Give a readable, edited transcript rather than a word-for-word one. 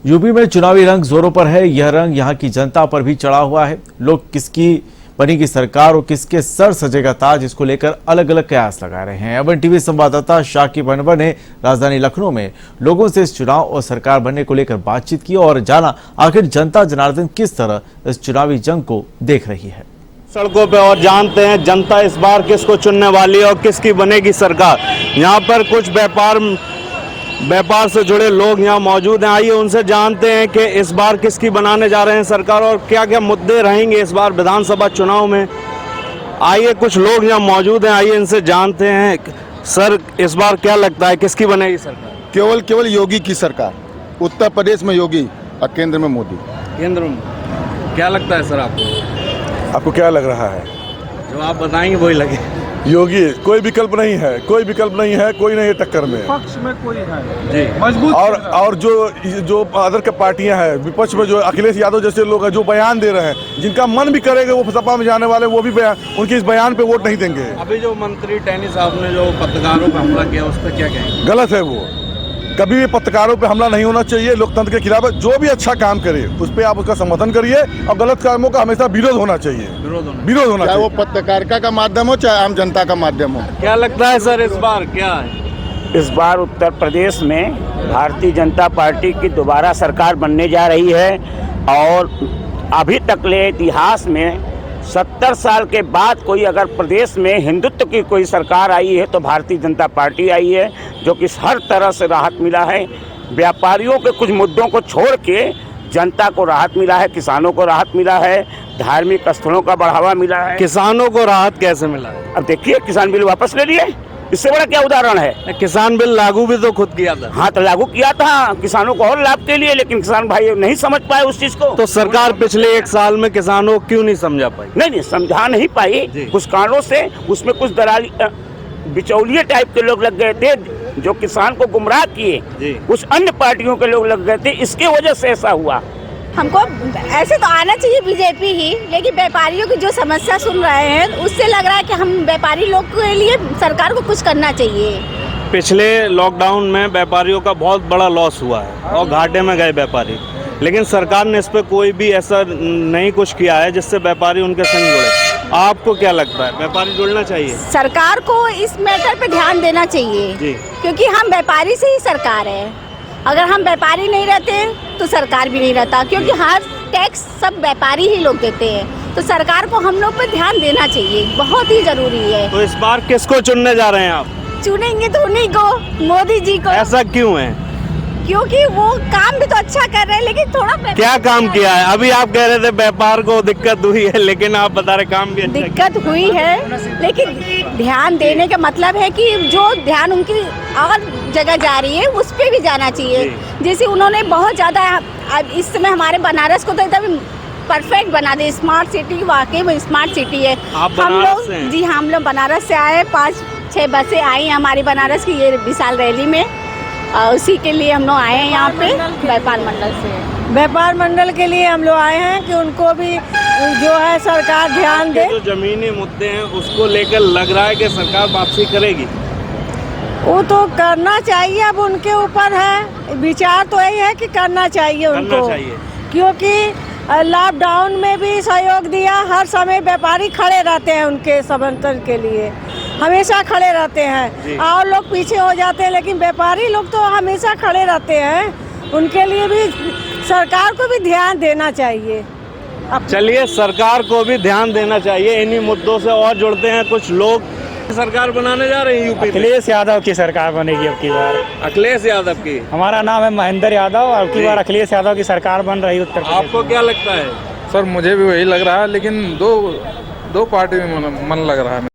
UP में चुनावी रंग जोरों पर है। यह रंग यहां की जनता पर भी चढ़ा हुआ है। लोग किसकी बनेगी सरकार और किसके सर सजेगा ताज, इसको लेकर अलग अलग कयास लगा रहे हैं। एवन टीवी संवाददाता शाकिब अनवर ने राजधानी लखनऊ में लोगों से इस चुनाव और सरकार बनने को लेकर बातचीत की और जाना आखिर जनता जनार्दन किस तरह इस चुनावी जंग को देख रही है। सड़कों पे और जानते हैं जनता इस बार किसको चुनने वाली है और किसकी बनेगी सरकार। यहाँ पर कुछ व्यापार से जुड़े लोग यहाँ मौजूद हैं। आइए उनसे जानते हैं कि इस बार किसकी बनाने जा रहे हैं सरकार और क्या क्या मुद्दे रहेंगे इस बार विधानसभा चुनाव में। आइए कुछ लोग यहाँ मौजूद हैं, आइए इनसे जानते हैं। सर, इस बार क्या लगता है किसकी बनेगी सरकार? केवल योगी की सरकार। उत्तर प्रदेश में योगी और केंद्र में मोदी। केंद्र में क्या लगता है सर आपको क्या लग रहा है? जो आप बताएंगे वही लगे। योगी, कोई विकल्प नहीं है, कोई नहीं है टक्कर में। पक्ष में कोई है जी मजबूत। और जो अदर के पार्टियां हैं विपक्ष में, जो अखिलेश यादव जैसे लोग हैं जो बयान दे रहे हैं, जिनका मन भी करेगा वो सपा में जाने वाले, वो भी उनके इस बयान पे वोट नहीं देंगे। अभी जो मंत्री टैनी साहब ने जो पत्रकारों पर हमला किया उस पर क्या कहेंगे? गलत है वो। कभी भी पत्रकारों पे हमला नहीं होना चाहिए। लोकतंत्र के खिलाफ है। जो भी अच्छा काम करे उस पर आप उसका समर्थन करिए और गलत कामों का हमेशा विरोध होना चाहिए। विरोध होना चाहे चाहिए। वो पत्रकारिता का माध्यम हो चाहे आम जनता का माध्यम हो। क्या लगता है सर इस बार क्या है? इस बार उत्तर प्रदेश में भारतीय जनता पार्टी की दोबारा सरकार बनने जा रही है और अभी तक ले इतिहास में 70 साल के बाद कोई अगर प्रदेश में हिंदुत्व की कोई सरकार आई है तो भारतीय जनता पार्टी आई है, जो कि हर तरह से राहत मिला है। व्यापारियों के कुछ मुद्दों को छोड़ के जनता को राहत मिला है, किसानों को राहत मिला है, धार्मिक स्थलों का बढ़ावा मिला है। किसानों को राहत कैसे मिला? अब देखिए, किसान बिल वापस ले लिए, इससे बड़ा क्या उदाहरण है? किसान बिल लागू भी तो खुद किया था। हाँ, तो लागू किया था किसानों को और लाभ के लिए, लेकिन किसान भाई नहीं समझ पाए उस चीज को। तो सरकार पिछले 1 साल में किसानों को क्यों नहीं समझा पाई? नहीं समझा नहीं पाई। कुछ कारणों से उसमें कुछ दलाली बिचौलिए टाइप के लोग लग गए थे जो किसान को गुमराह किए। कुछ अन्य पार्टियों के लोग लग गए थे, इसके वजह से ऐसा हुआ। हमको ऐसे तो आना चाहिए बीजेपी ही, लेकिन व्यापारियों की जो समस्या सुन रहे हैं उससे लग रहा है कि हम व्यापारी लोग के लिए सरकार को कुछ करना चाहिए। पिछले लॉकडाउन में व्यापारियों का बहुत बड़ा लॉस हुआ है और घाटे में गए व्यापारी, लेकिन सरकार ने इस पर कोई भी ऐसा नहीं कुछ किया है जिससे व्यापारी उनके संग जुड़े। आपको क्या लगता है, व्यापारी जुड़ना चाहिए? सरकार को इस मैटर पे ध्यान देना चाहिए क्योंकि हम व्यापारी से ही सरकार है। अगर हम व्यापारी नहीं रहते तो सरकार भी नहीं रहता, क्योंकि हर टैक्स सब व्यापारी ही लोग देते हैं। तो सरकार को हम लोग पे ध्यान देना चाहिए, बहुत ही जरूरी है। तो इस बार किसको चुनने जा रहे हैं आप? चुनेंगे तो उन्हीं को, मोदी जी को। ऐसा क्यों है? क्योंकि वो काम भी तो अच्छा कर रहे हैं, लेकिन थोड़ा क्या काम किया है? अभी आप कह रहे थे व्यापार को दिक्कत हुई है, लेकिन आप बता रहे काम भी अच्छा दिक्कत हुई है, लेकिन ध्यान देने का मतलब है कि जो ध्यान उनकी और जगह जा रही है उस पे भी जाना चाहिए। जैसे उन्होंने बहुत ज्यादा, अब इस समय हमारे बनारस को तो एकदम परफेक्ट बना दे, स्मार्ट सिटी। वाकई में स्मार्ट सिटी है। हम लोग जी, हम लोग बनारस से आए, 5-6 बसें आई हमारी बनारस की ये विशाल रैली में, उसी के लिए हम लोग आए हैं यहाँ पे व्यापार मंडल से। व्यापार मंडल के लिए हम लोग आए हैं कि उनको भी जो है सरकार ध्यान दे। जो जमीनी मुद्दे हैं उसको लेकर लग रहा है कि सरकार वापसी करेगी। वो तो करना चाहिए, अब उनके ऊपर है। विचार तो यही है कि करना चाहिए उनको, क्योंकि लॉकडाउन में भी सहयोग दिया। हर समय व्यापारी खड़े रहते हैं उनके समर्थन के लिए, हमेशा खड़े रहते हैं। और लोग पीछे हो जाते हैं, लेकिन व्यापारी लोग तो हमेशा खड़े रहते हैं। उनके लिए भी सरकार को भी ध्यान देना चाहिए। चलिए, सरकार को भी ध्यान देना चाहिए। इन्हीं मुद्दों से और जुड़ते हैं कुछ लोग। सरकार बनाने जा रहे हैं यूपी। अखिलेश यादव की सरकार बनेगी अब की बार। अखिलेश यादव की? हमारा नाम है महेंद्र यादव और अब की बार अखिलेश यादव की सरकार बन रही है उत्तर प्रदेश। आपको क्या लगता है? सर, मुझे भी वही लग रहा है, लेकिन दो पार्टी में मन लग रहा है।